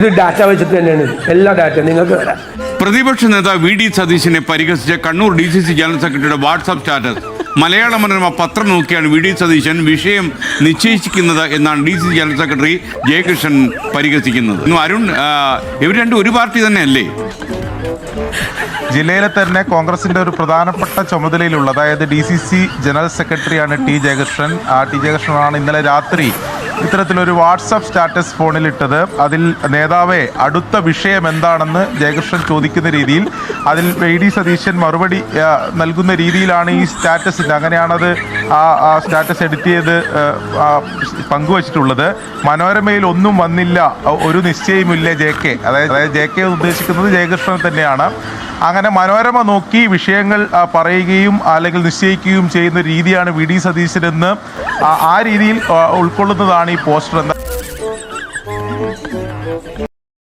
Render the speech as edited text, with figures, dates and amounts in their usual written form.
ഇത് ഡാറ്റ വെച്ചിട്ട് തന്നെയാണ് എല്ലാ ഡാറ്റ നിങ്ങൾക്ക് തരാം. പ്രതിപക്ഷ നേതാവ് വി ഡി സതീശനെ പരിഹസിച്ച കണ്ണൂർ DCC ജനറൽ സെക്രട്ടറിയുടെ വാട്സാപ്പ് സ്റ്റാറ്റസ് മലയാള മനോരമ പത്രം നോക്കിയാണ് വി ഡി സതീശൻ വിഷയം നിശ്ചയിച്ചിരിക്കുന്നത് എന്നാണ് DCC ജനറൽ സെക്രട്ടറി ജയകൃഷ്ണൻ പരിഹസിക്കുന്നത്. അരുൺ, ഇവർ രണ്ടും ഒരു പാർട്ടി തന്നെയല്ലേ? ജില്ലയിലെ തന്നെ കോൺഗ്രസിന്റെ ഒരു പ്രധാനപ്പെട്ട ചുമതലയിലുള്ള, അതായത് DCC ജനറൽ സെക്രട്ടറിയാണ് ടി ജയകൃഷ്ണൻ. ടി ജയകൃഷ്ണനാണ് ഇന്നലെ രാത്രി ഇത്തരത്തിലൊരു വാട്സാപ്പ് സ്റ്റാറ്റസ് ഫോണിലിട്ടത്. അതിൽ നേതാവെ അടുത്ത വിഷയം എന്താണെന്ന് ജയകൃഷ്ണൻ ചോദിക്കുന്ന രീതിയിൽ അതിൽ വി ഡി സതീശൻ മറുപടി നൽകുന്ന രീതിയിലാണ് ഈ സ്റ്റാറ്റസിൻ്റെ, അങ്ങനെയാണത് ആ സ്റ്റാറ്റസ് എഡിറ്റ് ചെയ്ത് പങ്കുവച്ചിട്ടുള്ളത്. മനോരമയിൽ ഒന്നും വന്നില്ല, ഒരു നിശ്ചയമില്ല JK, അതായത് JK ഉദ്ദേശിക്കുന്നത് ജയകൃഷ്ണൻ തന്നെയാണ്. അങ്ങനെ മനോരമ നോക്കി വിഷയങ്ങൾ പറയുകയും അല്ലെങ്കിൽ നിശ്ചയിക്കുകയും ചെയ്യുന്ന രീതിയാണ് വി ഡി സതീശനെന്ന് ആ രീതിയിൽ ഉൾക്കൊള്ളുന്നതാണ് ഈ പോസ്റ്റർ.